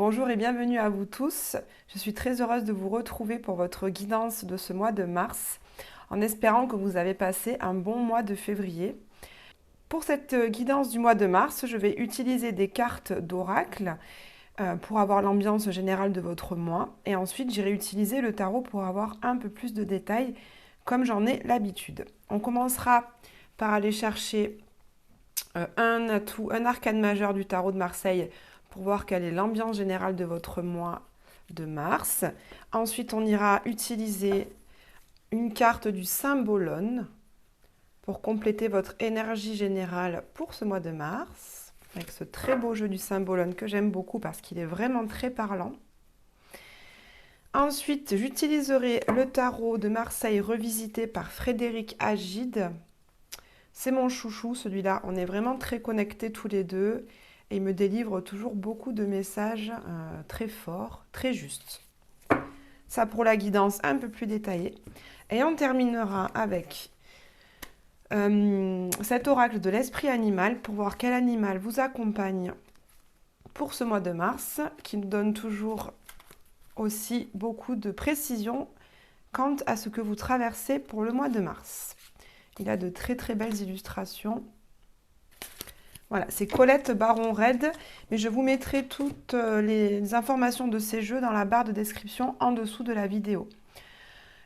Bonjour et bienvenue à vous tous. Je suis très heureuse de vous retrouver pour votre guidance de ce mois de mars, en espérant que vous avez passé un bon mois de février. Pour cette guidance du mois de mars, je vais utiliser des cartes d'oracle pour avoir l'ambiance générale de votre mois. Et ensuite, j'irai utiliser le tarot pour avoir un peu plus de détails, comme j'en ai l'habitude. On commencera par aller chercher un atout, un arcane majeur du tarot de Marseille pour voir quelle est l'ambiance générale de votre mois de mars. Ensuite, on ira utiliser une carte du Symbolone pour compléter votre énergie générale pour ce mois de mars, avec ce très beau jeu du Symbolone que j'aime beaucoup parce qu'il est vraiment très parlant. Ensuite, j'utiliserai le tarot de Marseille revisité par Frédéric Agide. C'est mon chouchou, celui-là. On est vraiment très connectés tous les deux et il me délivre toujours beaucoup de messages très forts, très justes. Ça pour la guidance un peu plus détaillée. Et on terminera avec cet oracle de l'esprit animal pour voir quel animal vous accompagne pour ce mois de mars, qui nous donne toujours aussi beaucoup de précision quant à ce que vous traversez pour le mois de mars. Il a de très très belles illustrations. Voilà, c'est Colette Baron-Red, mais je vous mettrai toutes les informations de ces jeux dans la barre de description en dessous de la vidéo.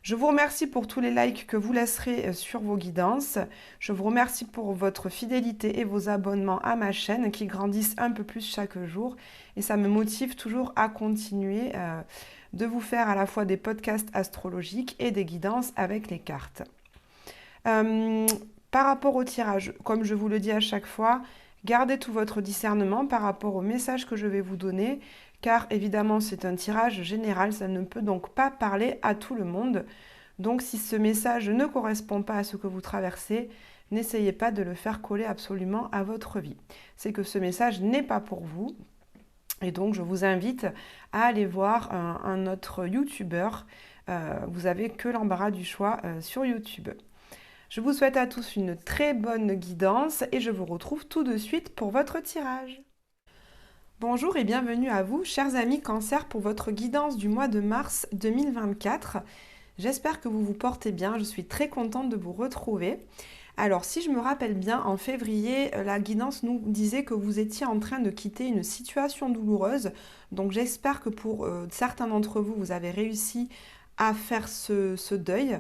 Je vous remercie pour tous les likes que vous laisserez sur vos guidances. Je vous remercie pour votre fidélité et vos abonnements à ma chaîne qui grandissent un peu plus chaque jour. Et ça me motive toujours à continuer de vous faire à la fois des podcasts astrologiques et des guidances avec les cartes. Par rapport au tirage, comme je vous le dis à chaque fois, gardez tout votre discernement par rapport au message que je vais vous donner, car évidemment c'est un tirage général, ça ne peut donc pas parler à tout le monde. Donc si ce message ne correspond pas à ce que vous traversez, n'essayez pas de le faire coller absolument à votre vie. C'est que ce message n'est pas pour vous. Et donc je vous invite à aller voir un autre youtubeur. Vous n'avez que l'embarras du choix sur YouTube. Je vous souhaite à tous une très bonne guidance et je vous retrouve tout de suite pour votre tirage. Bonjour et bienvenue à vous, chers amis Cancer, pour votre guidance du mois de mars 2024. J'espère que vous vous portez bien, je suis très contente de vous retrouver. Alors, si je me rappelle bien, en février, la guidance nous disait que vous étiez en train de quitter une situation douloureuse. Donc, j'espère que pour certains d'entre vous, vous avez réussi à faire ce deuil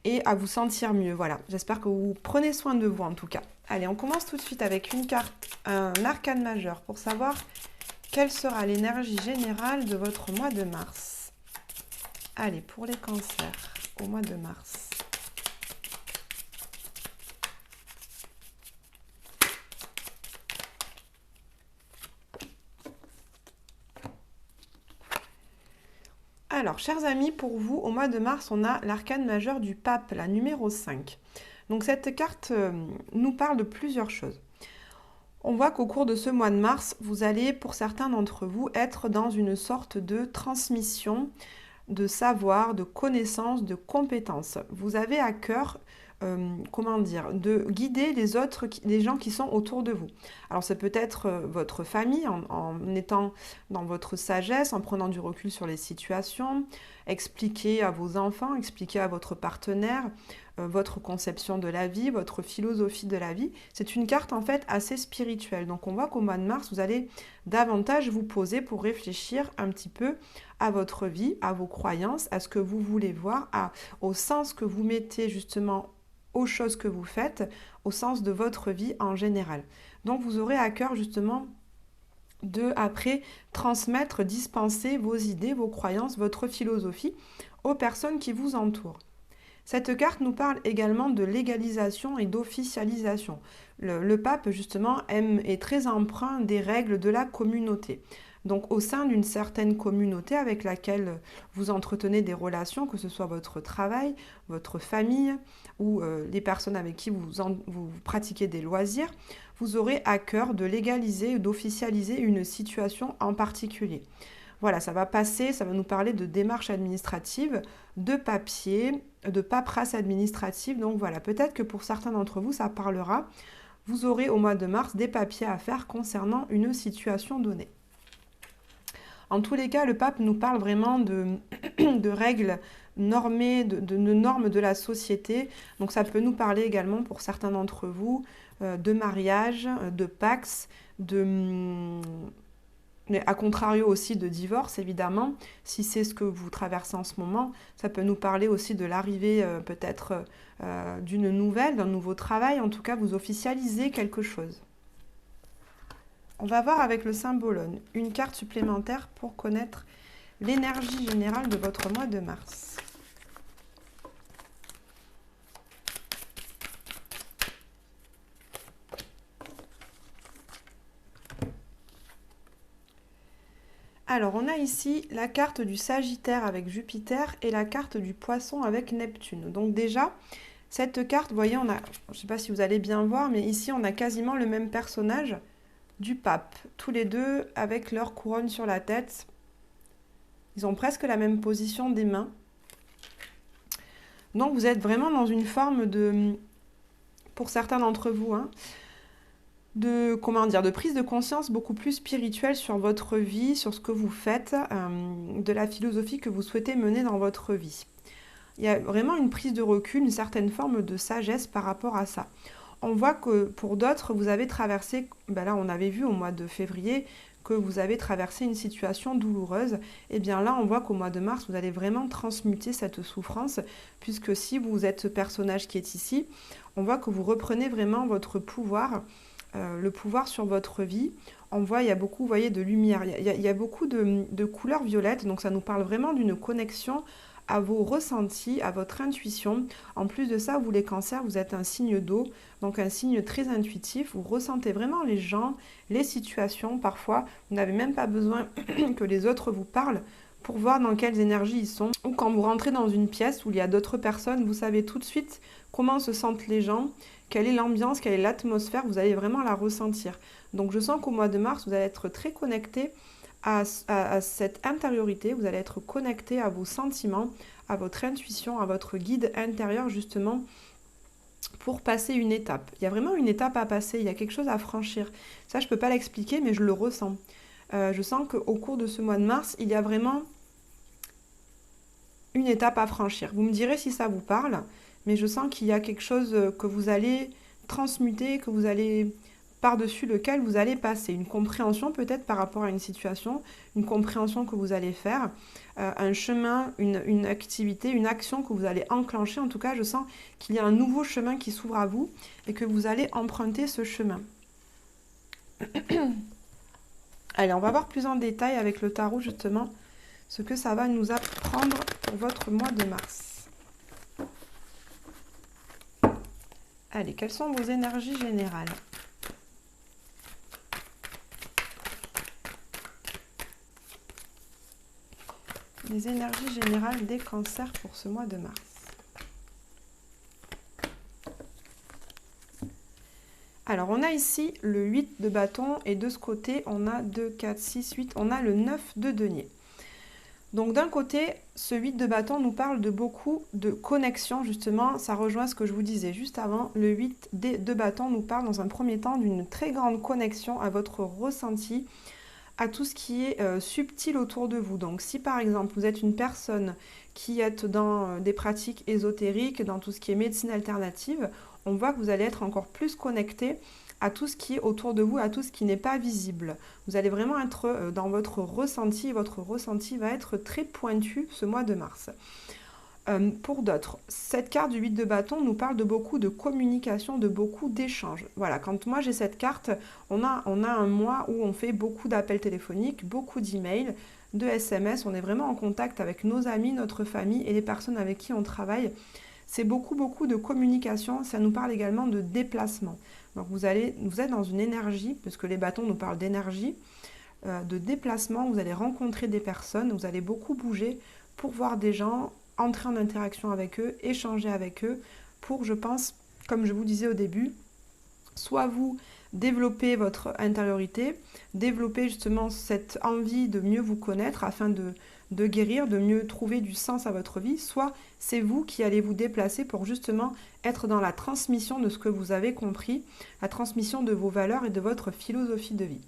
et à vous sentir mieux. Voilà, j'espère que vous prenez soin de vous en tout cas. Allez, on commence tout de suite avec une carte, un arcane majeur pour savoir quelle sera l'énergie générale de votre mois de mars. Allez, pour les cancers, au mois de mars. Alors, chers amis, pour vous, au mois de mars, on a l'arcane majeur du pape, la numéro 5. Donc, cette carte nous parle de plusieurs choses. On voit qu'au cours de ce mois de mars, vous allez, pour certains d'entre vous, être dans une sorte de transmission de savoir, de connaissances, de compétences. Vous avez à cœur de guider les autres, les gens qui sont autour de vous. Alors ça peut être votre famille en étant dans votre sagesse, en prenant du recul sur les situations, expliquer à vos enfants, expliquer à votre partenaire votre conception de la vie, votre philosophie de la vie. C'est une carte en fait assez spirituelle. Donc on voit qu'au mois de mars, vous allez davantage vous poser pour réfléchir un petit peu à votre vie, à vos croyances, à ce que vous voulez voir, au sens que vous mettez justement aux choses que vous faites, au sens de votre vie en général. Donc vous aurez à cœur justement de, après, transmettre, dispenser vos idées, vos croyances, votre philosophie aux personnes qui vous entourent. Cette carte nous parle également de légalisation et d'officialisation. Le pape, justement, est très empreint des règles de la communauté. Donc, au sein d'une certaine communauté avec laquelle vous entretenez des relations, que ce soit votre travail, votre famille ou les personnes avec qui vous pratiquez des loisirs, vous aurez à cœur de légaliser ou d'officialiser une situation en particulier. Voilà, ça va nous parler de démarches administratives, de papier, de paperasse administrative. Donc voilà, peut-être que pour certains d'entre vous, ça parlera. Vous aurez au mois de mars des papiers à faire concernant une situation donnée. En tous les cas, le pape nous parle vraiment de règles normées, de normes de la société. Donc ça peut nous parler également pour certains d'entre vous de mariage, de pax, mais à contrario aussi de divorce, évidemment, si c'est ce que vous traversez en ce moment. Ça peut nous parler aussi de l'arrivée peut-être d'une nouvelle, d'un nouveau travail. En tout cas, vous officialisez quelque chose. On va voir avec le symbolone une carte supplémentaire pour connaître l'énergie générale de votre mois de mars. Alors, on a ici la carte du Sagittaire avec Jupiter et la carte du Poisson avec Neptune. Donc déjà, cette carte, vous voyez, je ne sais pas si vous allez bien voir, mais ici, on a quasiment le même personnage du pape. Tous les deux avec leur couronne sur la tête. Ils ont presque la même position des mains. Donc, vous êtes vraiment dans une forme de, pour certains d'entre vous, de prise de conscience beaucoup plus spirituelle sur votre vie, sur ce que vous faites, de la philosophie que vous souhaitez mener dans votre vie. Il y a vraiment une prise de recul, une certaine forme de sagesse par rapport à ça. On voit que pour d'autres, vous avez traversé, là on avait vu au mois de février que vous avez traversé une situation douloureuse. Et bien là, on voit qu'au mois de mars, vous allez vraiment transmuter cette souffrance, puisque si vous êtes ce personnage qui est ici, on voit que vous reprenez vraiment votre pouvoir, le pouvoir sur votre vie. On voit, il y a beaucoup, vous voyez, de lumière, il y a beaucoup de couleurs violettes, donc ça nous parle vraiment d'une connexion à vos ressentis, à votre intuition. En plus de ça, vous les cancers, vous êtes un signe d'eau, donc un signe très intuitif. Vous ressentez vraiment les gens, les situations. Parfois, vous n'avez même pas besoin que les autres vous parlent pour voir dans quelles énergies ils sont. Ou quand vous rentrez dans une pièce où il y a d'autres personnes, vous savez tout de suite comment se sentent les gens, quelle est l'ambiance, quelle est l'atmosphère, vous allez vraiment la ressentir. Donc je sens qu'au mois de mars, vous allez être très connecté à cette intériorité, vous allez être connecté à vos sentiments, à votre intuition, à votre guide intérieur justement pour passer une étape. Il y a vraiment une étape à passer, il y a quelque chose à franchir. Ça, je ne peux pas l'expliquer, mais je le ressens. Je sens qu'au cours de ce mois de mars, il y a vraiment une étape à franchir. Vous me direz si ça vous parle, mais je sens qu'il y a quelque chose que vous allez transmuter, que vous allez par-dessus lequel vous allez passer. Une compréhension peut-être par rapport à une situation, une compréhension que vous allez faire, un chemin, une activité, une action que vous allez enclencher. En tout cas, je sens qu'il y a un nouveau chemin qui s'ouvre à vous et que vous allez emprunter ce chemin. Allez, on va voir plus en détail avec le tarot justement ce que ça va nous apprendre pour votre mois de mars. Allez, quelles sont vos énergies générales ? Les énergies générales des cancers pour ce mois de mars. Alors, on a ici le 8 de bâton et de ce côté, on a 2, 4, 6, 8, on a le 9 de denier. Donc d'un côté, ce 8 de bâton nous parle de beaucoup de connexion, justement, ça rejoint ce que je vous disais juste avant. Le 8 de bâton nous parle dans un premier temps d'une très grande connexion à votre ressenti, à tout ce qui est subtil autour de vous. Donc si par exemple vous êtes une personne qui est dans des pratiques ésotériques, dans tout ce qui est médecine alternative, on voit que vous allez être encore plus connecté à tout ce qui est autour de vous, à tout ce qui n'est pas visible. Vous allez vraiment être dans votre ressenti, et votre ressenti va être très pointu ce mois de mars. Pour d'autres, cette carte du 8 de bâton nous parle de beaucoup de communication, de beaucoup d'échanges. Voilà, quand moi j'ai cette carte, on a un mois où on fait beaucoup d'appels téléphoniques, beaucoup d'emails, de SMS, on est vraiment en contact avec nos amis, notre famille et les personnes avec qui on travaille. C'est beaucoup de communication, ça nous parle également de déplacement. Donc vous êtes dans une énergie, parce que les bâtons nous parlent d'énergie, de déplacement, vous allez rencontrer des personnes, vous allez beaucoup bouger pour voir des gens, entrer en interaction avec eux, échanger avec eux, pour, je pense, comme je vous disais au début, soit vous développer votre intériorité, développer justement cette envie de mieux vous connaître afin de guérir, de mieux trouver du sens à votre vie, soit c'est vous qui allez vous déplacer pour justement être dans la transmission de ce que vous avez compris, la transmission de vos valeurs et de votre philosophie de vie.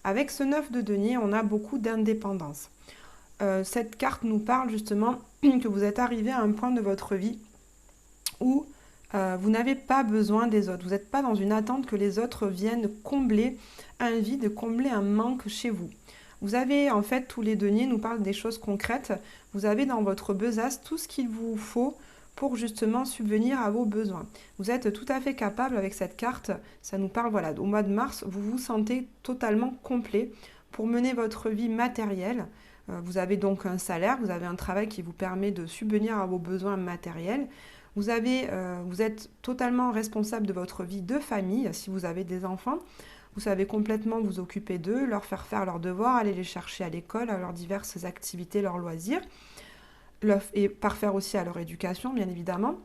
Avec ce 9 de denier, on a beaucoup d'indépendance. Cette carte nous parle justement que vous êtes arrivé à un point de votre vie où vous n'avez pas besoin des autres. Vous n'êtes pas dans une attente que les autres viennent combler un vide, combler un manque chez vous. Vous avez en fait, tous les deniers nous parlent des choses concrètes. Vous avez dans votre besace tout ce qu'il vous faut pour justement subvenir à vos besoins. Vous êtes tout à fait capable avec cette carte. Ça nous parle, voilà, au mois de mars, vous vous sentez totalement complet pour mener votre vie matérielle. Vous avez donc un salaire, vous avez un travail qui vous permet de subvenir à vos besoins matériels. Vous êtes totalement responsable de votre vie de famille, si vous avez des enfants. Vous savez complètement vous occuper d'eux, leur faire leurs devoirs, aller les chercher à l'école, à leurs diverses activités, leurs loisirs, et parfaire aussi à leur éducation, bien évidemment.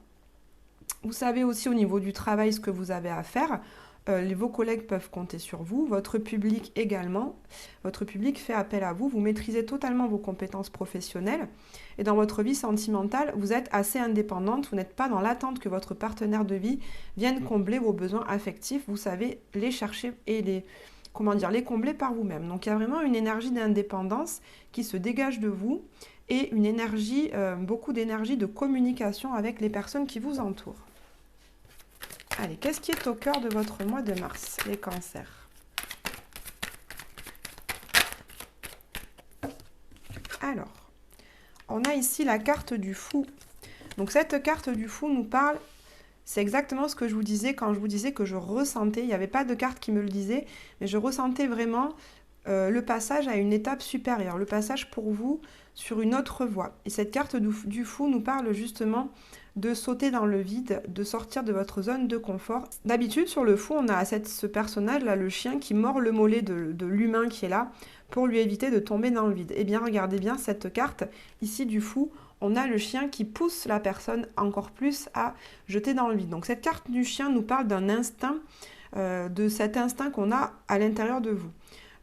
Vous savez aussi au niveau du travail ce que vous avez à faire. Vos collègues peuvent compter sur vous, votre public également. Votre public fait appel à vous, vous maîtrisez totalement vos compétences professionnelles. Et dans votre vie sentimentale, vous êtes assez indépendante, vous n'êtes pas dans l'attente que votre partenaire de vie vienne combler vos besoins affectifs. Vous savez les chercher et les combler par vous-même. Donc il y a vraiment une énergie d'indépendance qui se dégage de vous et une énergie, beaucoup d'énergie de communication avec les personnes qui vous entourent. Allez, qu'est-ce qui est au cœur de votre mois de mars, les cancers? Alors, on a ici la carte du fou. Donc cette carte du fou nous parle, c'est exactement ce que je vous disais quand je vous disais que je ressentais, il n'y avait pas de carte qui me le disait, mais je ressentais vraiment le passage à une étape supérieure, le passage pour vous sur une autre voie. Et cette carte du fou nous parle justement de sauter dans le vide, de sortir de votre zone de confort. D'habitude, sur le fou, on a ce personnage-là, le chien, qui mord le mollet de l'humain qui est là pour lui éviter de tomber dans le vide. Eh bien, regardez bien cette carte, ici du fou, on a le chien qui pousse la personne encore plus à jeter dans le vide. Donc cette carte du chien nous parle d'un instinct, de cet instinct qu'on a à l'intérieur de vous.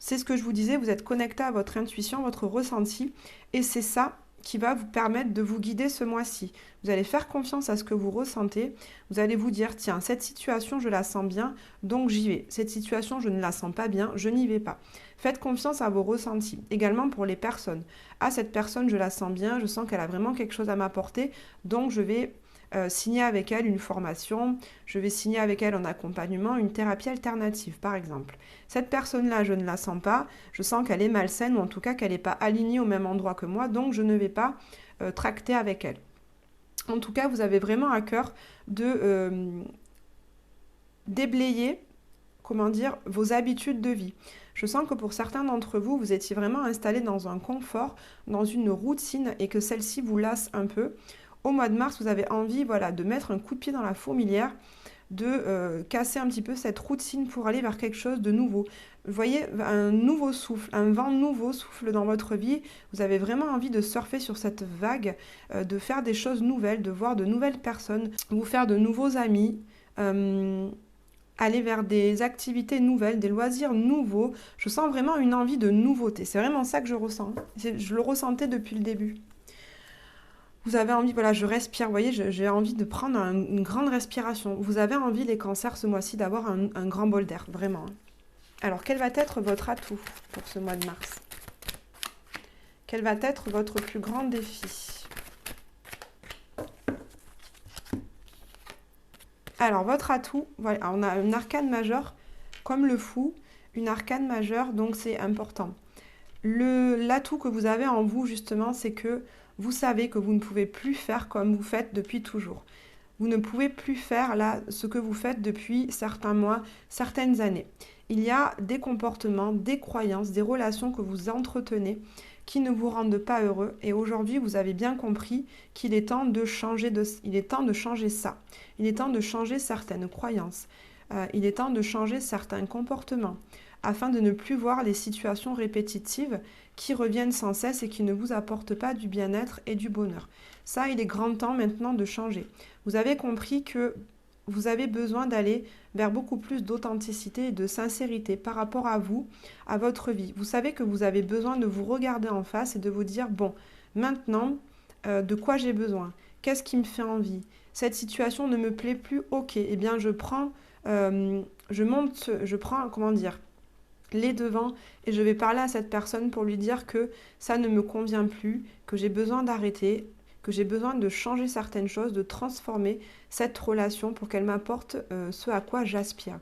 C'est ce que je vous disais, vous êtes connecté à votre intuition, votre ressenti, et c'est ça qui va vous permettre de vous guider ce mois-ci. Vous allez faire confiance à ce que vous ressentez, vous allez vous dire, tiens, cette situation, je la sens bien, donc j'y vais. Cette situation, je ne la sens pas bien, je n'y vais pas. Faites confiance à vos ressentis. Également pour les personnes. Ah, cette personne, je la sens bien, je sens qu'elle a vraiment quelque chose à m'apporter, donc je vais signer avec elle une formation, je vais signer avec elle un accompagnement, une thérapie alternative par exemple. Cette personne-là, je ne la sens pas, je sens qu'elle est malsaine ou en tout cas qu'elle n'est pas alignée au même endroit que moi, donc je ne vais pas tracter avec elle. En tout cas, vous avez vraiment à cœur de déblayer, vos habitudes de vie. Je sens que pour certains d'entre vous, vous étiez vraiment installés dans un confort, dans une routine et que celle-ci vous lasse un peu. Au mois de mars, vous avez envie de mettre un coup de pied dans la fourmilière, de casser un petit peu cette routine pour aller vers quelque chose de nouveau. Vous voyez, un nouveau souffle, un vent nouveau souffle dans votre vie. Vous avez vraiment envie de surfer sur cette vague, de faire des choses nouvelles, de voir de nouvelles personnes, vous faire de nouveaux amis, aller vers des activités nouvelles, des loisirs nouveaux. Je sens vraiment une envie de nouveauté. C'est vraiment ça que je ressens. Je le ressentais depuis le début. Vous avez envie, je respire, vous voyez, j'ai envie de prendre une grande respiration. Vous avez envie, les cancers, ce mois-ci, d'avoir un grand bol d'air, vraiment. Alors, quel va être votre atout pour ce mois de mars? Quel va être votre plus grand défi? Alors, votre atout, voilà, on a un arcane majeur, comme le fou, une arcane majeure, donc c'est important. L'atout que vous avez en vous, justement, c'est que vous savez que vous ne pouvez plus faire comme vous faites depuis toujours. Vous ne pouvez plus faire là ce que vous faites depuis certains mois, certaines années. Il y a des comportements, des croyances, des relations que vous entretenez qui ne vous rendent pas heureux. Et aujourd'hui, vous avez bien compris qu'il est temps de changer il est temps de changer ça. Il est temps de changer certaines croyances. Il est temps de changer certains comportements afin de ne plus voir les situations répétitives qui reviennent sans cesse et qui ne vous apportent pas du bien-être et du bonheur. Ça, il est grand temps maintenant de changer. Vous avez compris que vous avez besoin d'aller vers beaucoup plus d'authenticité et de sincérité par rapport à vous, à votre vie. Vous savez que vous avez besoin de vous regarder en face et de vous dire, bon, maintenant, de quoi j'ai besoin? Qu'est-ce qui me fait envie? Cette situation ne me plaît plus, ok, eh bien je prends, les devants et je vais parler à cette personne pour lui dire que ça ne me convient plus, que j'ai besoin d'arrêter, que j'ai besoin de changer certaines choses, de transformer cette relation pour qu'elle m'apporte ce à quoi j'aspire.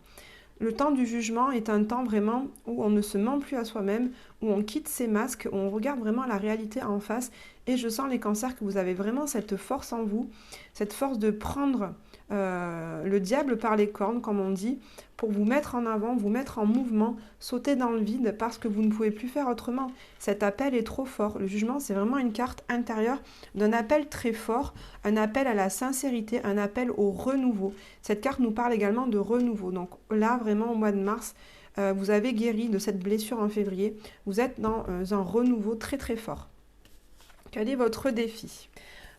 Le temps du jugement est un temps vraiment où on ne se ment plus à soi-même, où on quitte ses masques, où on regarde vraiment la réalité en face. Et je sens les cancers que vous avez vraiment cette force en vous, cette force de prendre le diable par les cornes, comme on dit, pour vous mettre en avant, vous mettre en mouvement, sauter dans le vide parce que vous ne pouvez plus faire autrement. Cet appel est trop fort. Le jugement, c'est vraiment une carte intérieure d'un appel très fort, un appel à la sincérité, un appel au renouveau. Cette carte nous parle également de renouveau. Donc là, vraiment, au mois de mars, vous avez guéri de cette blessure en février. Vous êtes dans un renouveau très très fort. Quel est votre défi ?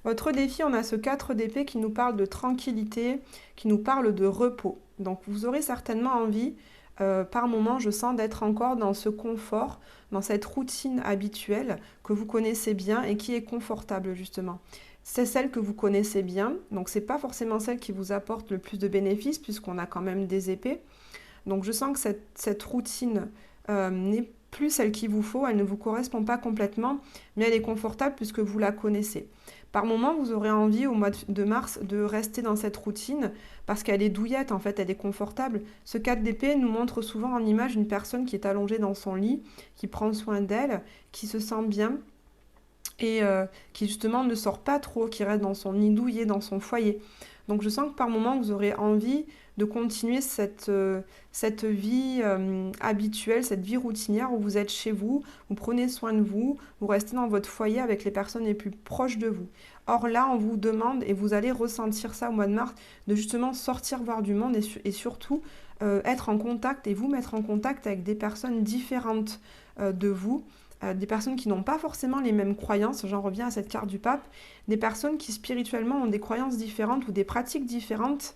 Votre défi, on a ce 4 d'épée qui nous parle de tranquillité, qui nous parle de repos. Donc vous aurez certainement envie, par moment, je sens, d'être encore dans ce confort, dans cette routine habituelle que vous connaissez bien et qui est confortable justement. C'est celle que vous connaissez bien, donc c'est pas forcément celle qui vous apporte le plus de bénéfices puisqu'on a quand même des épées. Donc je sens que cette routine n'est plus celle qu'il vous faut, elle ne vous correspond pas complètement, mais elle est confortable puisque vous la connaissez. Par moment, vous aurez envie au mois de mars de rester dans cette routine parce qu'elle est douillette, en fait, elle est confortable. Ce 4 d'épée nous montre souvent en image une personne qui est allongée dans son lit, qui prend soin d'elle, qui se sent bien et qui justement ne sort pas trop, qui reste dans son nid douillet, dans son foyer. Donc je sens que par moment, vous aurez envie de continuer cette vie habituelle, cette vie routinière où vous êtes chez vous, vous prenez soin de vous, vous restez dans votre foyer avec les personnes les plus proches de vous. Or là, on vous demande, et vous allez ressentir ça au mois de mars, de justement sortir voir du monde et surtout être en contact et vous mettre en contact avec des personnes différentes de vous, des personnes qui n'ont pas forcément les mêmes croyances, j'en reviens à cette carte du pape, des personnes qui spirituellement ont des croyances différentes ou des pratiques différentes,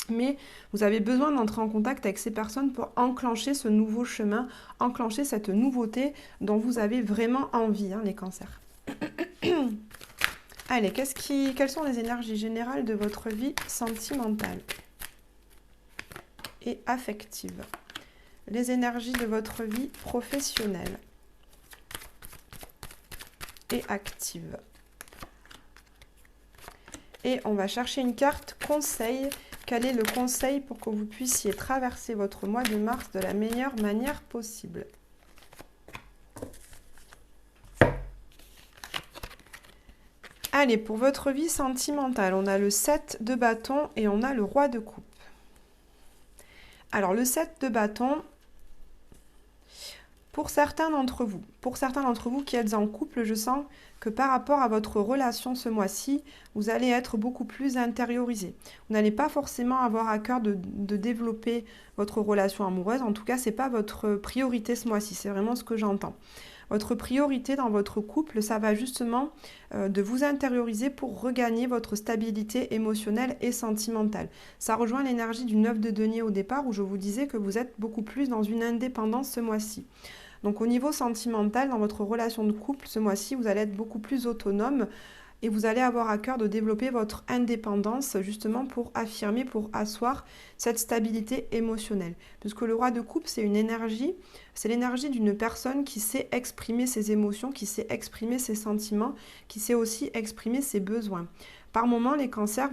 mais vous avez besoin d'entrer en contact avec ces personnes pour enclencher ce nouveau chemin, enclencher cette nouveauté dont vous avez vraiment envie, les cancers. Allez, quelles sont les énergies générales de votre vie sentimentale et affective? Les énergies de votre vie professionnelle et active. Et on va chercher une carte conseil. Quel est le conseil pour que vous puissiez traverser votre mois de mars de la meilleure manière possible? Allez, pour votre vie sentimentale, on a le 7 de bâton et on a le roi de coupe. Alors, le 7 de bâton, pour certains d'entre vous qui êtes en couple, je sens que par rapport à votre relation ce mois-ci, vous allez être beaucoup plus intériorisé. Vous n'allez pas forcément avoir à cœur de développer votre relation amoureuse. En tout cas, ce n'est pas votre priorité ce mois-ci. C'est vraiment ce que j'entends. Votre priorité dans votre couple, ça va justement de vous intérioriser pour regagner votre stabilité émotionnelle et sentimentale. Ça rejoint l'énergie du 9 de denier au départ où je vous disais que vous êtes beaucoup plus dans une indépendance ce mois-ci. Donc au niveau sentimental, dans votre relation de couple, ce mois-ci, vous allez être beaucoup plus autonome et vous allez avoir à cœur de développer votre indépendance justement pour affirmer, pour asseoir cette stabilité émotionnelle. Puisque le roi de coupe, c'est une énergie, c'est l'énergie d'une personne qui sait exprimer ses émotions, qui sait exprimer ses sentiments, qui sait aussi exprimer ses besoins. Par moments, les cancers,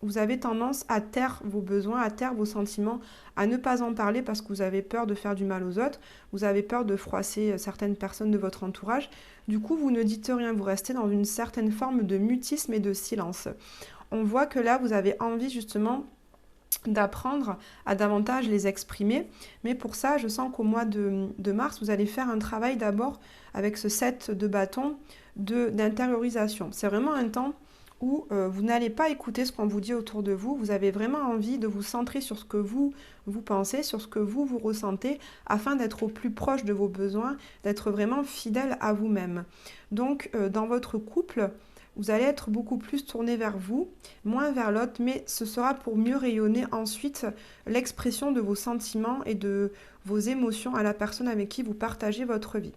vous avez tendance à taire vos besoins, à taire vos sentiments, à ne pas en parler parce que vous avez peur de faire du mal aux autres, vous avez peur de froisser certaines personnes de votre entourage. Du coup, vous ne dites rien, vous restez dans une certaine forme de mutisme et de silence. On voit que là, vous avez envie justement d'apprendre à davantage les exprimer. Mais pour ça, je sens qu'au mois de mars, vous allez faire un travail d'abord avec ce 7 de bâton d'intériorisation. C'est vraiment un temps où vous n'allez pas écouter ce qu'on vous dit autour de vous, vous avez vraiment envie de vous centrer sur ce que vous pensez, sur ce que vous ressentez, afin d'être au plus proche de vos besoins, d'être vraiment fidèle à vous-même. Donc, dans votre couple, vous allez être beaucoup plus tourné vers vous, moins vers l'autre, mais ce sera pour mieux rayonner ensuite l'expression de vos sentiments et de vos émotions à la personne avec qui vous partagez votre vie.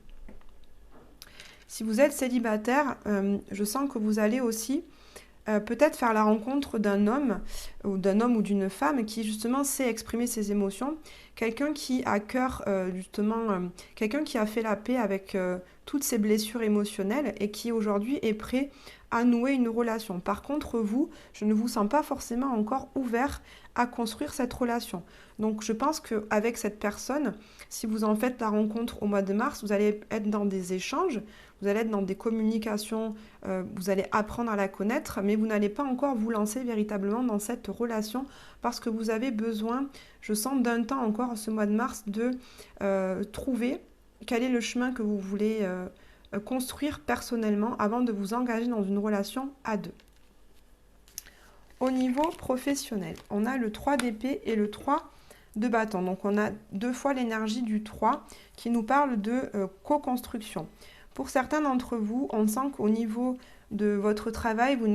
Si vous êtes célibataire, je sens que vous allez aussi peut-être faire la rencontre d'un homme ou d'une femme qui justement sait exprimer ses émotions, quelqu'un qui a cœur justement, quelqu'un qui a fait la paix avec toutes ses blessures émotionnelles et qui aujourd'hui est prêt à nouer une relation. Par contre, vous, je ne vous sens pas forcément encore ouvert à construire cette relation. Donc je pense qu'avec cette personne, si vous en faites la rencontre au mois de mars, vous allez être dans des échanges, vous allez être dans des communications, vous allez apprendre à la connaître, mais vous n'allez pas encore vous lancer véritablement dans cette relation parce que vous avez besoin, je sens, d'un temps encore ce mois de mars de trouver quel est le chemin que vous voulez construire personnellement avant de vous engager dans une relation à deux. Au niveau professionnel, on a le 3 d'épée et le 3 de bâton. Donc on a 2 fois l'énergie du 3 qui nous parle de co-construction. Pour certains d'entre vous, on sent qu'au niveau de votre travail, vous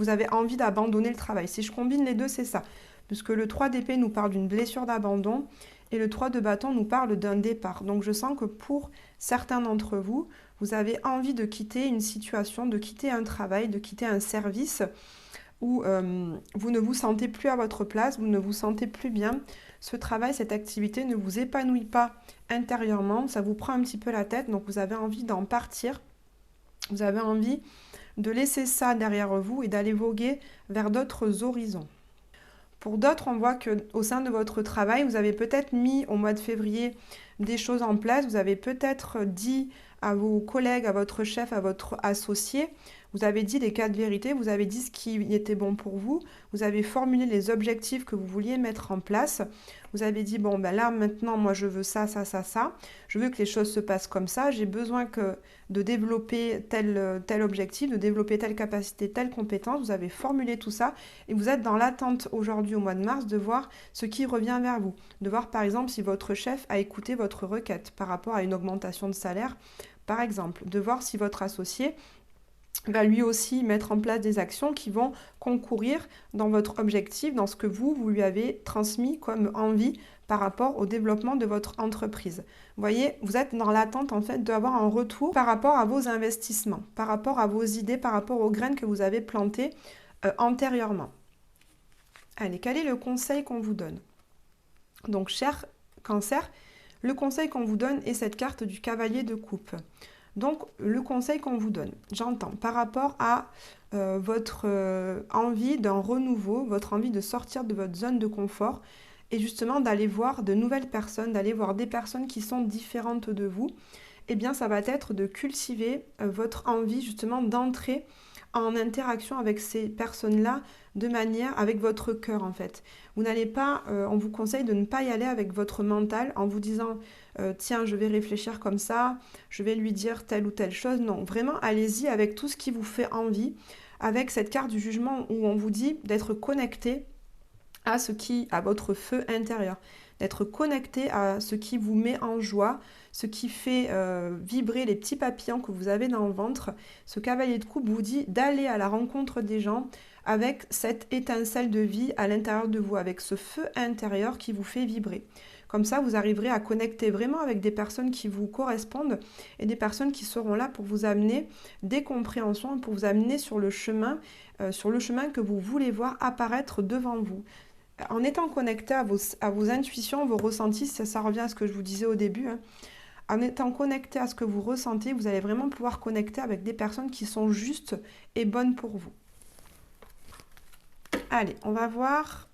avez envie d'abandonner le travail. Si je combine les deux, c'est ça. Puisque le 3 d'épée nous parle d'une blessure d'abandon et le 3 de bâton nous parle d'un départ. Donc je sens que pour certains d'entre vous, vous avez envie de quitter une situation, de quitter un travail, de quitter un service où vous ne vous sentez plus à votre place, vous ne vous sentez plus bien. Ce travail, cette activité ne vous épanouit pas intérieurement, ça vous prend un petit peu la tête, donc vous avez envie d'en partir, vous avez envie de laisser ça derrière vous et d'aller voguer vers d'autres horizons. Pour d'autres, on voit qu'au sein de votre travail, vous avez peut-être mis au mois de février des choses en place, vous avez peut-être dit à vos collègues, à votre chef, à votre associé, vous avez dit les 4 vérités, vous avez dit ce qui était bon pour vous, vous avez formulé les objectifs que vous vouliez mettre en place, vous avez dit, bon, ben là, maintenant, moi, je veux ça, ça, ça, ça, je veux que les choses se passent comme ça, j'ai besoin de développer tel objectif, de développer telle capacité, telle compétence, vous avez formulé tout ça, et vous êtes dans l'attente aujourd'hui, au mois de mars, de voir ce qui revient vers vous, de voir, par exemple, si votre chef a écouté votre requête par rapport à une augmentation de salaire, par exemple, de voir si votre associé va lui aussi mettre en place des actions qui vont concourir dans votre objectif, dans ce que vous lui avez transmis comme envie par rapport au développement de votre entreprise. Vous voyez, vous êtes dans l'attente en fait d'avoir un retour par rapport à vos investissements, par rapport à vos idées, par rapport aux graines que vous avez plantées antérieurement. Allez, quel est le conseil qu'on vous donne? Donc, cher Cancer, le conseil qu'on vous donne est cette carte du cavalier de coupe. Donc, le conseil qu'on vous donne, j'entends, par rapport à votre envie d'un renouveau, votre envie de sortir de votre zone de confort et justement d'aller voir de nouvelles personnes, d'aller voir des personnes qui sont différentes de vous, eh bien, ça va être de cultiver votre envie justement d'entrer en interaction avec ces personnes-là de manière avec votre cœur en fait. Vous n'allez pas, on vous conseille de ne pas y aller avec votre mental en vous disant tiens je vais réfléchir comme ça, je vais lui dire telle ou telle chose. Non, vraiment allez-y avec tout ce qui vous fait envie, avec cette carte du jugement où on vous dit d'être connecté à votre feu intérieur, d'être connecté à ce qui vous met en joie, ce qui fait vibrer les petits papillons que vous avez dans le ventre. Ce cavalier de coupe vous dit d'aller à la rencontre des gens avec cette étincelle de vie à l'intérieur de vous, avec ce feu intérieur qui vous fait vibrer. Comme ça, vous arriverez à connecter vraiment avec des personnes qui vous correspondent et des personnes qui seront là pour vous amener des compréhensions, pour vous amener sur le chemin que vous voulez voir apparaître devant vous. En étant connecté à vos intuitions, vos ressentis, ça revient à ce que je vous disais au début, hein. En étant connecté à ce que vous ressentez, vous allez vraiment pouvoir connecter avec des personnes qui sont justes et bonnes pour vous. Allez, on va voir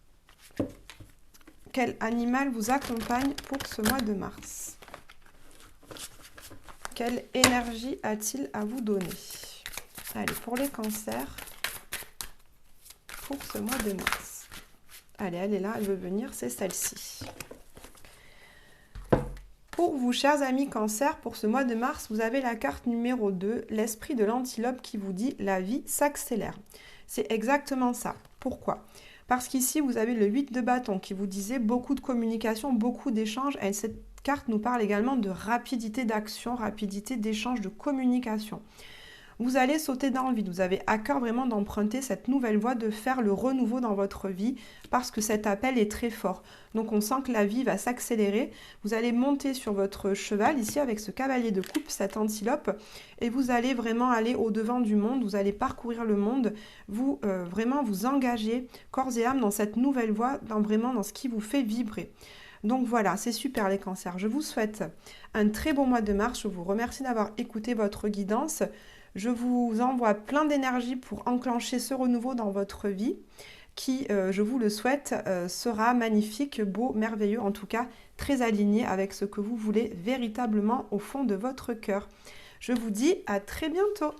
quel animal vous accompagne pour ce mois de mars. Quelle énergie a-t-il à vous donner? Allez, pour les cancers, pour ce mois de mars. Allez, elle est là, elle veut venir, c'est celle-ci. Pour vous, chers amis Cancer, pour ce mois de mars, vous avez la carte numéro 2, l'esprit de l'antilope qui vous dit « La vie s'accélère ». C'est exactement ça. Pourquoi? Parce qu'ici, vous avez le 8 de bâton qui vous disait beaucoup de communication, beaucoup d'échanges. Et cette carte nous parle également de rapidité d'action, rapidité d'échange, de communication. Vous allez sauter dans le vide. Vous avez à cœur vraiment d'emprunter cette nouvelle voie, de faire le renouveau dans votre vie parce que cet appel est très fort. Donc on sent que la vie va s'accélérer. Vous allez monter sur votre cheval ici avec ce cavalier de coupe, cette antilope, et vous allez vraiment aller au-devant du monde. Vous allez parcourir le monde, vous vraiment vous engager corps et âme dans cette nouvelle voie, dans ce qui vous fait vibrer. Donc voilà, c'est super les cancers. Je vous souhaite un très bon mois de mars. Je vous remercie d'avoir écouté votre guidance. Je vous envoie plein d'énergie pour enclencher ce renouveau dans votre vie qui, je vous le souhaite, sera magnifique, beau, merveilleux, en tout cas très aligné avec ce que vous voulez véritablement au fond de votre cœur. Je vous dis à très bientôt.